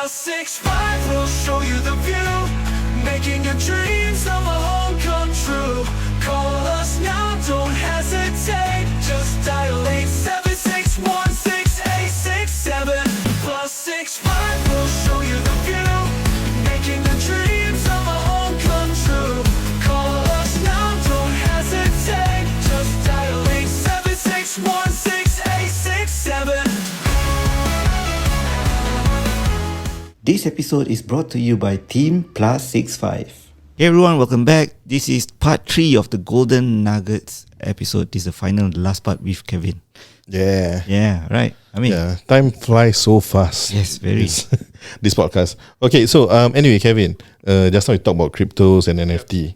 +65 will show you the view, making your dreams of a home come true. Call us now, don't hesitate. Just dial 876-16867. +65 will show you the view, making the dreams of a home come true. Call us now, don't hesitate. Just dial 876-16867. This episode is brought to you by Team +65. Hey everyone, welcome back. This is part 3 of the Golden Nuggets episode. This is the final, the last part with Kevin. Yeah. Yeah, right. I mean, Yeah. Time flies so fast. yes, very. This podcast. Okay, so anyway, Kevin, just now you talked about cryptos and NFT.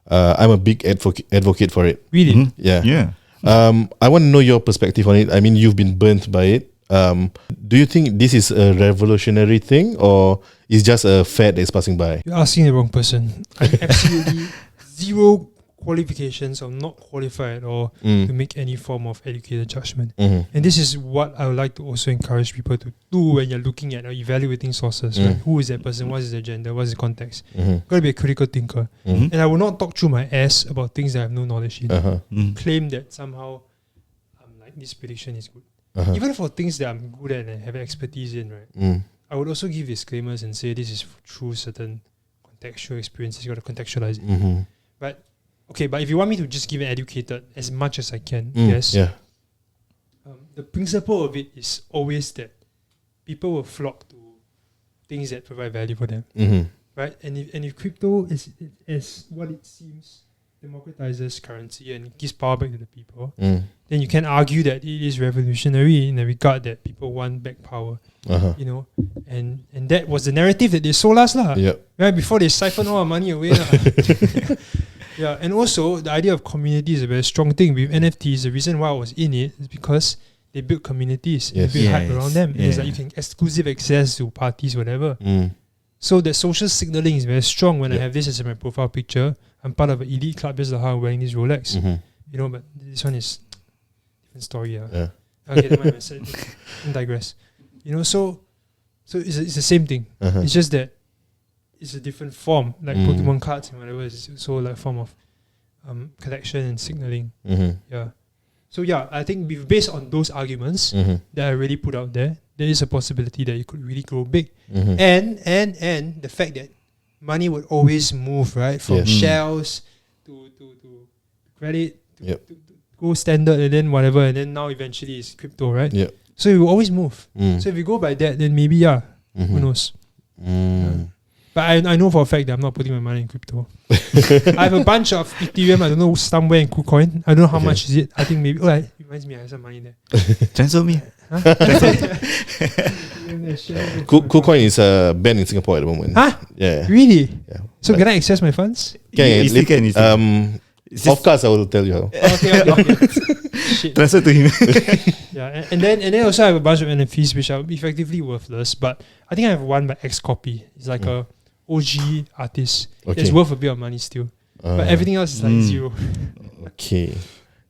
I'm a big advocate for it. Really? Yeah. Yeah. I want to know your perspective on it. I mean, you've been burnt by it. Do you think this is a revolutionary thing, or is just a fad that's passing by? You're asking the wrong person. I'm absolutely zero qualifications. I'm not qualified at all to make any form of educated judgment. Mm-hmm. And this is what I would like to also encourage people to do when you're looking at or evaluating sources. Right? Who is that person? What is the agenda? What is the context? Got to be a critical thinker. And I will not talk through my ass about things that I have no knowledge in. Claim that somehow like this prediction is good. Even for things that I'm good at and have expertise in, right? I would also give disclaimers and say this is through certain contextual experiences. You got to contextualize it. But if you want me to just give it educated as much as I can, yes. Yeah. The principle of it is always that people will flock to things that provide value for them, right? And if crypto is what it seems, democratizes currency and gives power back to the people, then you can argue that it is revolutionary in the regard that people want back power, you know, and that was the narrative that they sold us lah, right, before they siphon all our money away lah. Yeah, and also the idea of community is a very strong thing with NFTs. The reason why I was in it is because they build communities, they build hype around them. It's like you can exclusive access to parties, whatever. So the social signaling is very strong. When I have this as my profile picture, I'm part of an elite club just like how I'm wearing this Rolex. You know, but this one is different story. Okay, never mind. Don't digress. You know, so it's the same thing. It's just that it's a different form, like Pokemon cards and whatever. It's so like form of collection and signaling. Yeah. So yeah, I think based on those arguments that I really put out there is a possibility that it could really grow big. And the fact that money would always move, right? From shells to credit to gold standard and then whatever, and then now eventually it's crypto, right? So it will always move. So if you go by that, then maybe who knows? But I know for a fact that I'm not putting my money in crypto. I have a bunch of Ethereum, I don't know, somewhere in KuCoin. I don't know how much is it. I think maybe, it reminds me I have some money there. Transfer me. KuCoin is banned in Singapore at the moment. Huh? Yeah. Really? Yeah. So can I access my funds? Of course, I will tell you how. Okay. Shit. Transfer to him. Yeah, and then also I have a bunch of NFTs which are effectively worthless, but I think I have one by X-Copy. It's like a OG artist. It's worth a bit of money still. But everything else is like zero. Okay.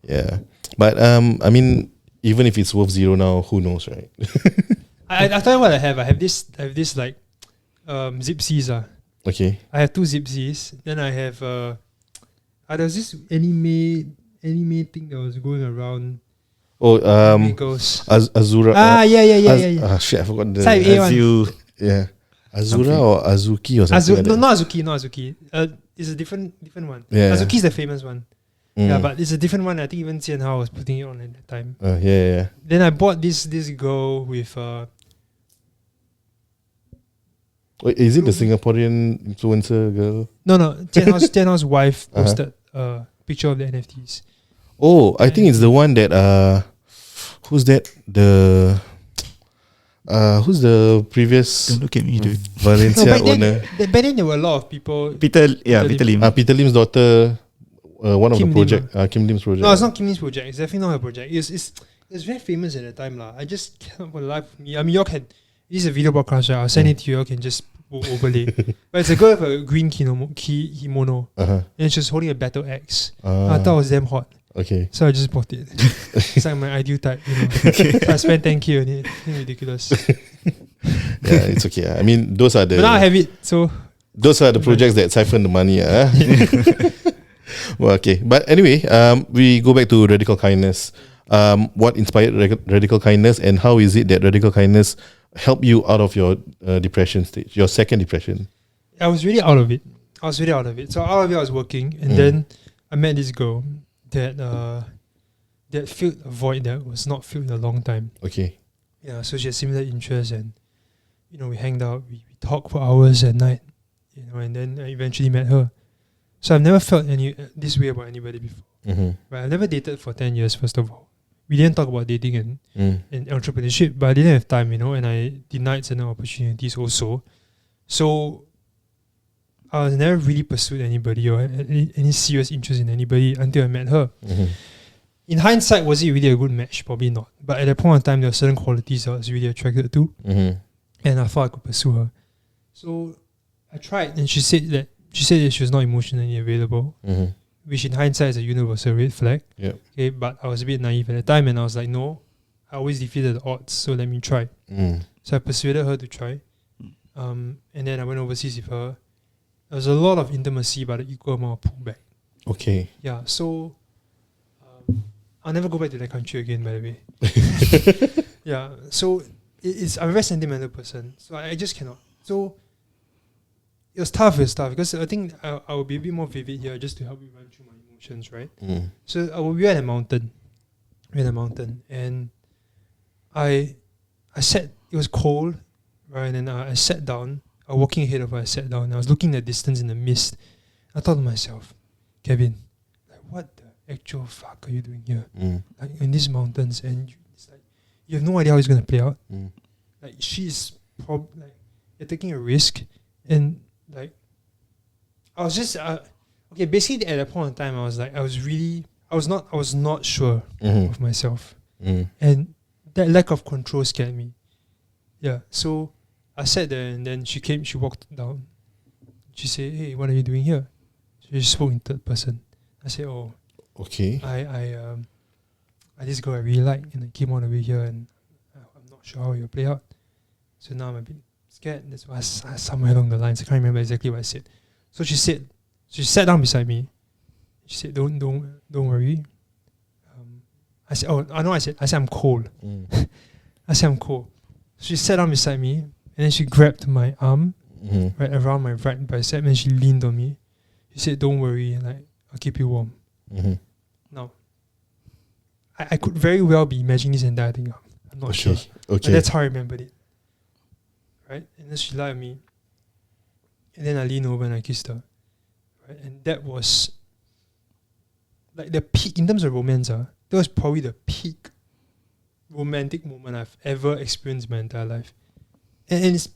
Yeah. But I mean, even if it's worth zero now, who knows, right? I'll tell you what I have. I have this like Zipsies. Okay. I have 2 Zipsies. Then I have there's this anime thing that was going around. Oh, Azura. Yeah. Shit, I forgot the name. Yeah. Azura or Azuki or something like that. Not Azuki. It's a different one. Yeah. Azuki is the famous one. Yeah, but it's a different one. I think even Xian Hao was putting it on at that time. Yeah. Then I bought this girl with Wait, is it the Singaporean influencer girl? No. Xian Hao's wife posted a picture of the NFTs. Oh, I think it's the one that who's that? Who's the previous Don't look at me, dude. Valencia owner? Back then there were a lot of people. Peter Lim. Peter Lim's daughter. One of Kim the project. Kim Lim's project. No, it's not Kim Lim's project. It's definitely not her project. It's very famous at the time lah. I just can't for the life of me. I mean, y'all can. This is a video broadcast, right? I'll send it to you. You can just overlay. But it's a girl with a green kimono, and she's holding a battle axe. I thought it was damn hot. Okay. So I just bought it. It's like my ideal type, you know. So I spent 10k on it. I think ridiculous. Yeah, it's okay. I mean, those are But now I have it, so those are the projects that siphon the money. Well, okay. But anyway, we go back to radical kindness. What inspired radical kindness, and how is it that radical kindness helped you out of your depression stage, your second depression? I was really out of it. So out of it, I was working, and then I met this girl that that filled a void that was not filled in a long time. Okay. Yeah, so she had similar interests, and we hanged out, we talked for hours at night, and then I eventually met her. So I've never felt this way about anybody before. Right? I never dated for 10 years. First of all, we didn't talk about dating and entrepreneurship, but I didn't have time, and I denied certain opportunities also. So I was never really pursued anybody or any serious interest in anybody until I met her. In hindsight, was it really a good match? Probably not. But at that point in time, there were certain qualities I was really attracted to, and I thought I could pursue her. So I tried, and she said that she was not emotionally available, which in hindsight is a universal red flag. Yep. Okay, but I was a bit naive at the time, and I was like, no, I always defeated the odds, so let me try. So I persuaded her to try, and then I went overseas with her. There was a lot of intimacy, but an equal amount of pullback. Okay. Yeah, so I'll never go back to that country again, by the way. Yeah, so I'm a very sentimental person, so I just cannot. So it was tough because I think I will be a bit more vivid here just to help you run through my emotions, right? So we were at a mountain. And I sat, it was cold, right? And I sat down. I was walking ahead of her, I sat down. And I was looking at the distance in the mist. I thought to myself, Kevin, like, what the actual fuck are you doing here? Like, in these mountains, and it's like, you have no idea how it's going to play out. Like, she's like, you're taking a risk. And like, I was just, okay, basically at that point in time, I was not sure of myself. And that lack of control scared me. Yeah, so I sat there, and then she walked down. She said, hey, what are you doing here? She spoke in third person. I said, oh, okay. I this girl I really like, and I came all the way here, and I'm not sure how it'll play out. So now I'm a bit scared. That's why somewhere along the lines, I can't remember exactly what I said. So she sat down beside me. She said, don't worry. I said, oh, I know. I said I'm cold. I said I'm cold. She sat down beside me, and then she grabbed my arm right around my right bicep, and she leaned on me. She said, don't worry, like, I'll keep you warm. Now, I could very well be imagining this entire thing up. I'm not sure. Okay. But that's how I remembered it. Right? And then she lied at me. And then I leaned over and I kissed her. Right? And that was like the peak in terms of romance. That was probably the peak romantic moment I've ever experienced in my entire life. And it's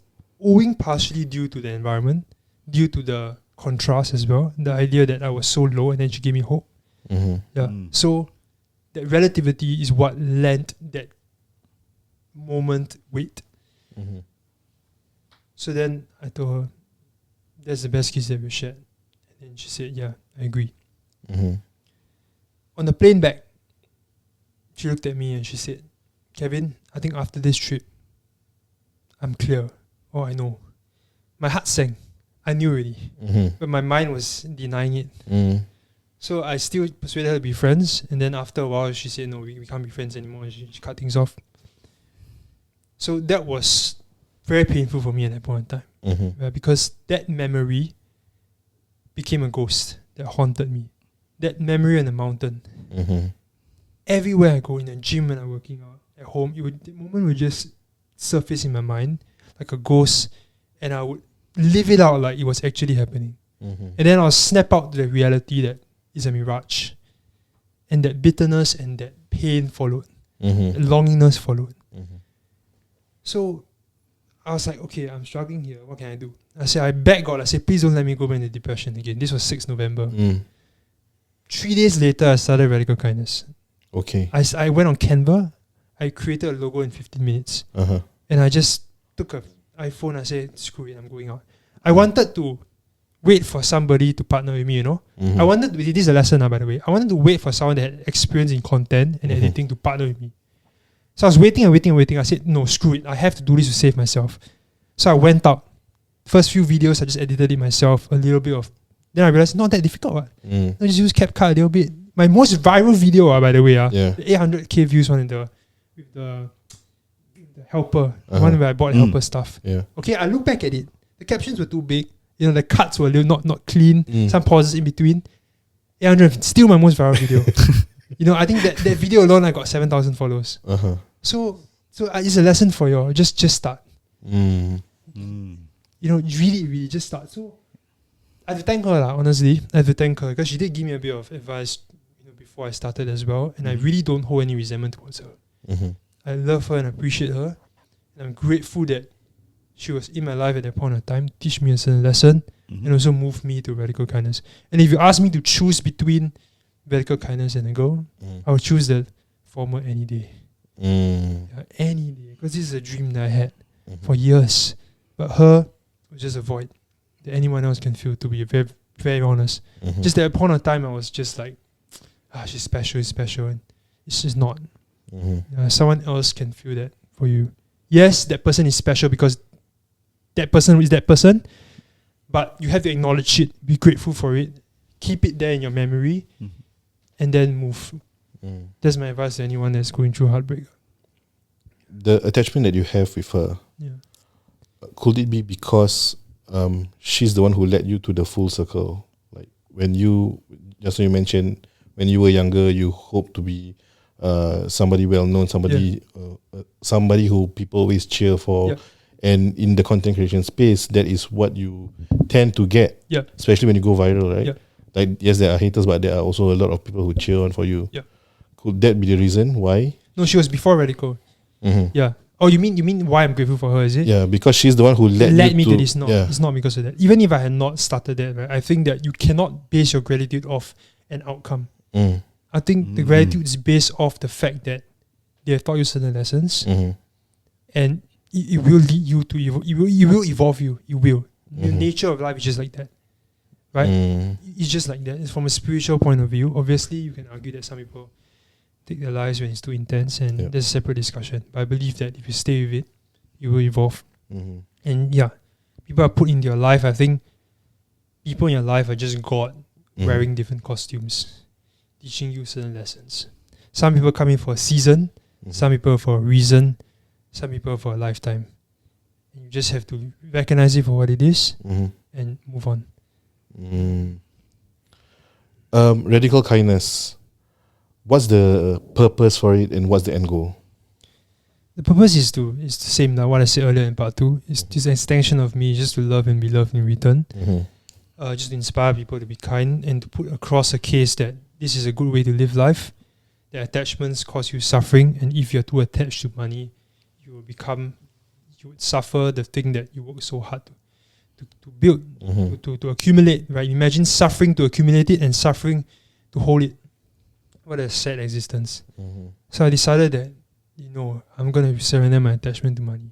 owing partially due to the environment, due to the contrast as well. The idea that I was so low and then she gave me hope. Yeah. So that relativity is what lent that moment weight. So then I told her, that's the best kiss that we shared. And then she said, yeah, I agree. On the plane back, she looked at me and she said, Kevin, I think after this trip, I'm clear. Oh, I know. My heart sank. I knew already. But my mind was denying it. So I still persuaded her to be friends. And then after a while, she said, no, we can't be friends anymore. She cut things off. So that was very painful for me at that point in time. Because that memory became a ghost that haunted me. That memory on the mountain. Everywhere I go, in the gym when I'm working out, at home, the moment would just surface in my mind like a ghost, and I would live it out like it was actually happening. And then I'll snap out to the reality that it's a mirage. And that bitterness and that pain followed. That longingness followed. So I was like, okay, I'm struggling here. What can I do? I said, I begged God. I said, please don't let me go back into depression again. This was 6 November. 3 days later, I started Radical Kindness. Okay. I went on Canva. I created a logo in 15 minutes. And I just took an iPhone. I said, screw it, I'm going out. I wanted to wait for somebody to partner with me, I wanted to, this is a lesson by the way. I wanted to wait for someone that had experience in content and editing to partner with me. So I was waiting. I said, no, screw it. I have to do this to save myself. So I went out. First few videos, I just edited it myself, a little bit of. Then I realized not that difficult. What? I just use CapCut a little bit. My most viral video, by the way, the 800k views one with the helper, the one where I bought helper stuff. Yeah. Okay, I look back at it. The captions were too big. You know, the cuts were a little not clean. Some pauses in between. 800, still my most viral video. You know, I think that video alone, I got 7,000 followers. So it's a lesson for you. Just start. You know, really just start. So I have to thank her, honestly. I have to thank her because she did give me a bit of advice, you know, before I started as well. And I really don't hold any resentment towards her. I love her and appreciate her. And I'm grateful that she was in my life at that point of time, teach me a certain lesson, and also move me to radical kindness. And if you ask me to choose between radical kindness and a girl, I would choose the former any day. Any day. Because this is a dream that I had for years. But her was just a void that anyone else can feel, to be very, very honest. Just at that point of time, I was just like, she's special. And it's just not. Someone else can feel that for you. Yes, that person is special because that person is that person, but you have to acknowledge it, be grateful for it, keep it there in your memory, and then move. That's my advice to anyone that's going through heartbreak. The attachment that you have with her, could it be because she's the one who led you to the full circle? Like when you, just so you mentioned, when you were younger, you hoped to be somebody well known, somebody who people always cheer for. And in the content creation space, that is what you tend to get, especially when you go viral, right? Like, yes, there are haters, but there are also a lot of people who cheer on for you. Could that be the reason why? No, she was before radical. Yeah. Oh, you mean why I'm grateful for her, is it? Yeah, because she's the one who led me to this. No, it's not because of that. Even if I had not started that, right, I think that you cannot base your gratitude off an outcome. I think the gratitude is based off the fact that they have taught you certain lessons, and it will lead you to it will evolve you. It will. The nature of life is just like that, right? It's just like that. It's from a spiritual point of view. Obviously, you can argue that some people take their lives when it's too intense, and there's a separate discussion. But I believe that if you stay with it, you will evolve. And people are put into your life. I think people in your life are just God wearing different costumes, teaching you certain lessons. Some people come in for a season, some people for a reason, some people for a lifetime. And you just have to recognize it for what it is and move on. Radical kindness. What's the purpose for it and what's the end goal? The purpose is the same like what I said earlier in part 2. It's just an extension of me, just to love and be loved in return. Just to inspire people to be kind and to put across a case that this is a good way to live life. That attachments cause you suffering, and if you're too attached to money, you would suffer the thing that you work so hard to build, to accumulate, right? Imagine suffering to accumulate it and suffering to hold it. What a sad existence. So I decided that, I'm going to surrender my attachment to money.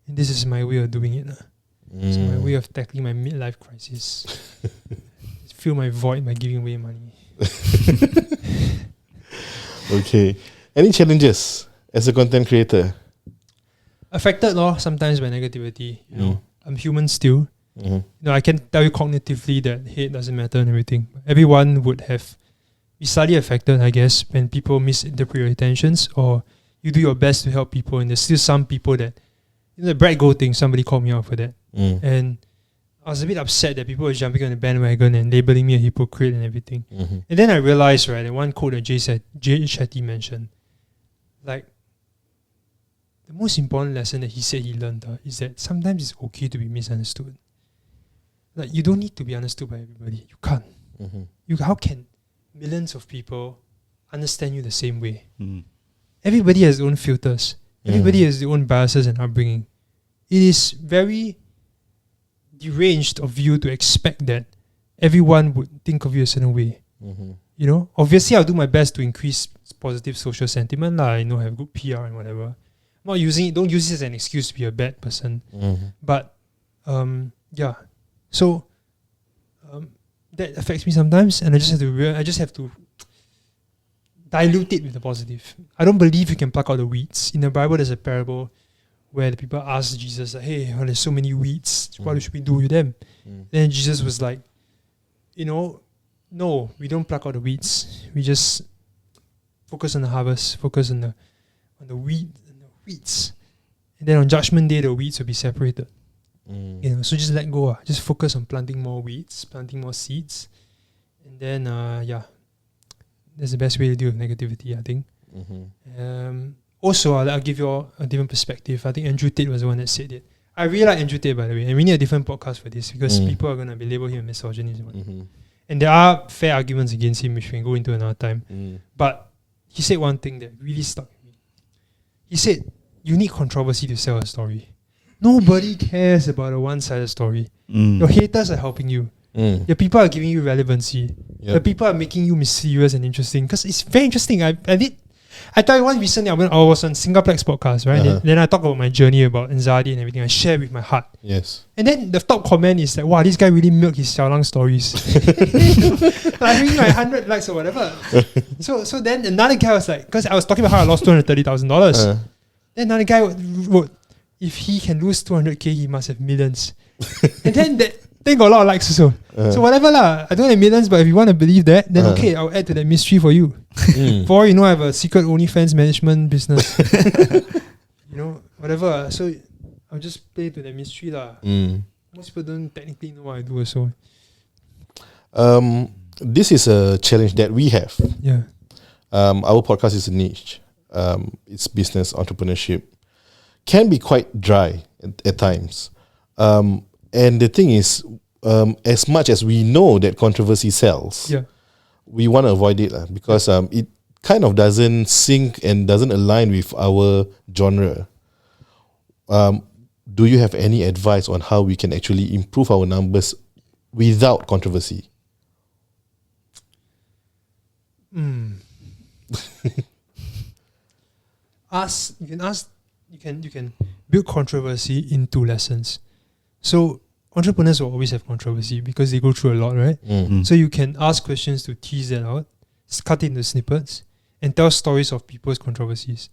And this is my way of doing it. It's my way of tackling my midlife crisis. Fill my void by giving away money. Okay. Any challenges as a content creator? Affected sometimes by negativity. I'm human still. I can tell you cognitively that hate doesn't matter and everything. Everyone would be slightly affected, I guess, when people misinterpret your intentions, or you do your best to help people, and there's still some people that, the Brad Gold thing, somebody called me out for that. And I was a bit upset that people were jumping on the bandwagon and labeling me a hypocrite and everything. And then I realized, right, that one quote that Jay Shetty mentioned, like, the most important lesson that he said he learned is that sometimes it's okay to be misunderstood. Like, you don't need to be understood by everybody. You can't. How can millions of people understand you the same way? Everybody has their own filters. Everybody has their own biases and upbringing. It is very deranged of you to expect that everyone would think of you a certain way. Obviously I'll do my best to increase positive social sentiment. Have good PR and whatever. Not using it, don't use it as an excuse to be a bad person. But so that affects me sometimes, and I just have to dilute it with the positive. I don't believe you can pluck out the weeds. In the Bible, there's a parable where the people asked Jesus, like, hey, there's so many weeds, what should we do with them? Then Jesus was like, no, we don't pluck out the weeds. We just focus on the harvest, focus on the weeds. And then on Judgment Day, the weeds will be separated. So just let go. Just focus on planting more weeds, planting more seeds. And then, that's the best way to deal with negativity, I think. Also, I'll give you a different perspective. I think Andrew Tate was the one that said it. I really like Andrew Tate, by the way, and we need a different podcast for this because people are going to be labeled him a misogynist. And there are fair arguments against him, which we can go into another time. But he said one thing that really stuck with me. He said, you need controversy to sell a story. Nobody cares about a one-sided story. Your haters are helping you. Your people are giving you relevancy. The people are making you mysterious and interesting because it's very interesting. I tell you one recently, I was on Singaplex podcast, right? Then I talk about my journey about anxiety and everything. I share with my heart. Yes. And then the top comment is like, wow, this guy really milked his Xiaolang stories. I think like 100 likes or whatever. So then another guy was like, because I was talking about how I lost $230,000. Then another guy wrote, if he can lose 200k, he must have millions. And then that thing got a lot of likes also. So whatever lah, I don't have millions, but if you want to believe that, then okay, I'll add to that mystery for you. For all you know, I have a secret OnlyFans management business. Whatever. So I'll just play to that mystery lah. Most people don't technically know what I do also. This is a challenge that we have. Yeah. Our podcast is a niche. It's business, entrepreneurship. Can be quite dry at times. And the thing is, as much as we know that controversy sells, we want to avoid it because it kind of doesn't sync and doesn't align with our genre. Do you have any advice on how we can actually improve our numbers without controversy? You can build controversy into lessons. So entrepreneurs will always have controversy because they go through a lot, right? So you can ask questions to tease that out, cut it into snippets, and tell stories of people's controversies,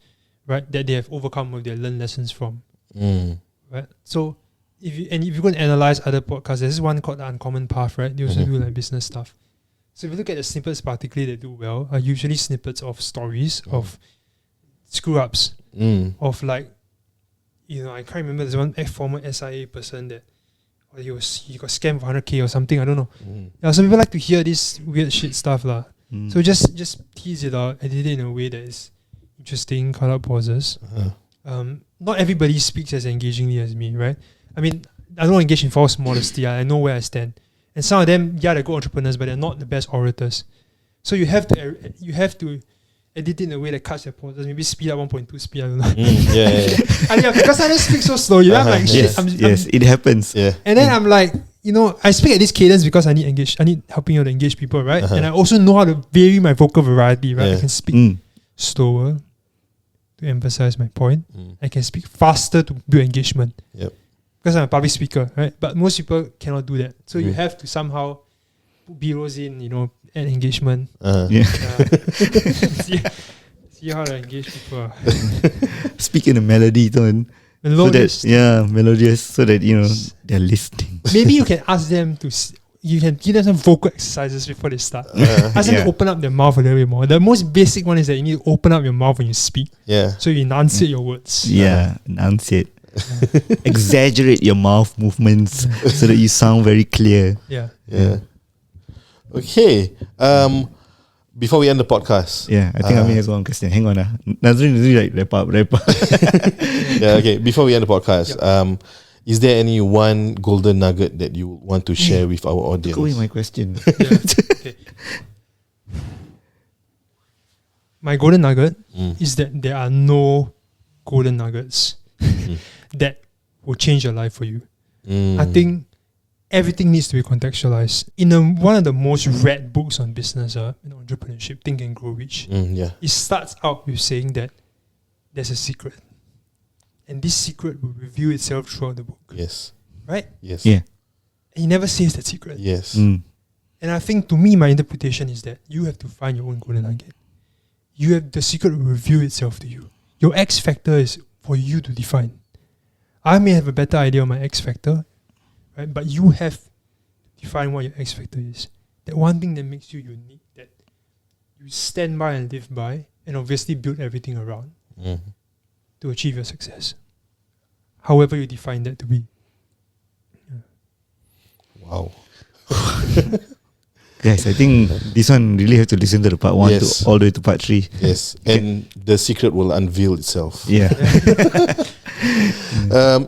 right? That they have overcome or they learned lessons from, right? So if you go and analyze other podcasts, there's one called The Uncommon Path, right? They also do like business stuff. So if you look at the snippets particularly that do well, are usually snippets of stories of screw-ups, of like, I can't remember, there's one former SIA person that he got scammed for 100k or something, I don't know. Some people like to hear this weird shit stuff lah. So just tease it out, edit it in a way that is interesting, cut out pauses. Not everybody speaks as engagingly as me, right? I mean, I don't engage in false modesty. I know where I stand. And some of them, they're good entrepreneurs, but they're not the best orators. So you have to edit it in a way that cuts your pauses, maybe speed up 1.2 speed, I don't know. Because I just speak so slowly. I'm like, shit. Yes, it happens. Yeah. And then I'm like, I speak at this cadence because I need helping you to engage people, right? And I also know how to vary my vocal variety, right? I can speak slower to emphasize my point. I can speak faster to build engagement. Because I'm a public speaker, right? But most people cannot do that. So you have to somehow put B-rolls in, add engagement. See how to engage people. Speak in a melody tone. Melodious. Melodious, so that they're listening. Maybe you can ask them you can give them some vocal exercises before they start. Ask them to open up their mouth a little bit more. The most basic one is that you need to open up your mouth when you speak. So you enunciate your words. Enunciate. Exaggerate your mouth movements so that you sound very clear. Okay. Before we end the podcast. I think I may have one question. Hang on. Nazrin is like wrap up. Okay. Before we end the podcast, is there any one golden nugget that you want to share with our audience? Go with my question. Okay. My golden nugget is that there are no golden nuggets that will change your life for you. I think everything needs to be contextualized. In one of the most read books on business, entrepreneurship, Think and Grow Rich, it starts out with saying that there's a secret. And this secret will reveal itself throughout the book. Yes. Right? Yes. And he never says that secret. Yes. And I think, to me, my interpretation is that you have to find your own golden nugget. The secret will reveal itself to you. Your X factor is for you to define. I may have a better idea of my X factor, right? But you have to define what your X factor is. That one thing that makes you unique, that you stand by and live by, and obviously build everything around to achieve your success. However you define that to be. Wow. Guys, I think this one really have to listen to the part 1 Yes. to all the way to part 3. Yes, and the secret will unveil itself. Yeah.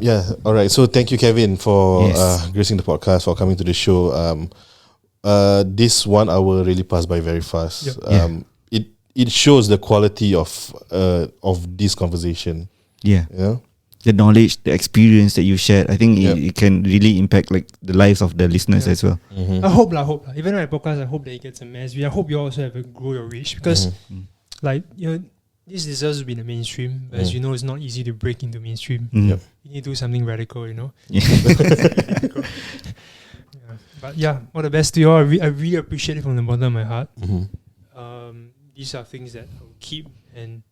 Yeah. All right. So thank you, Kevin, for Yes. gracing the podcast, for coming to the show. This 1 hour really passed by very fast. Yep. It shows the quality of this conversation. Yeah. You know? The knowledge, the experience that you shared, I think Yep. it can really impact like the lives of the listeners Yeah. as well. I hope lah. Even my podcast, I hope that it gets a mass. I hope you also have a grow your reach, because like, you know, this deserves to be in the mainstream. But as you know, it's not easy to break into mainstream. Mm. Yep. You need to do something radical, you know. Yeah. Yeah. But yeah, all the best to you all. I really appreciate it from the bottom of my heart. These are things that I will keep, and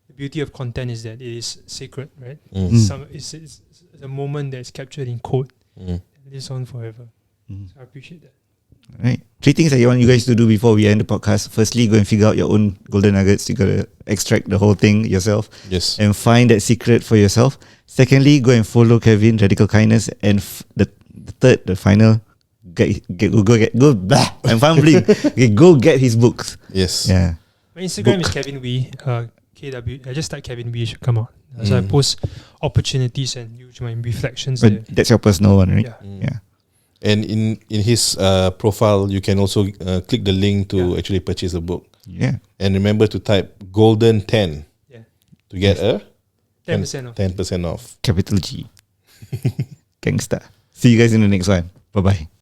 the beauty of content is that it is sacred, right? It's a moment that's captured in code. It lives on forever. So I appreciate that. Right. 3 things that you want you guys to do before we end the podcast. Firstly, go and figure out your own golden nuggets. You gotta extract the whole thing yourself Yes. and find that secret for yourself. Secondly, go and follow Kevin, Radical Kindness, and the third, the final, I'm fumbling. Okay, go get his books. Yes. Yeah. My Instagram is Kevin Wee, KW. I just type Kevin Wee, it should come out. So I post opportunities and use my reflections there. But that's your personal one, right? Yeah. Yeah. And in his profile, you can also click the link to Yeah. actually purchase the book. Yeah. And remember to type golden 10 Yeah. to get a 10% off. 10% off. Capital G. Gangsta. See you guys in the next one. Bye bye.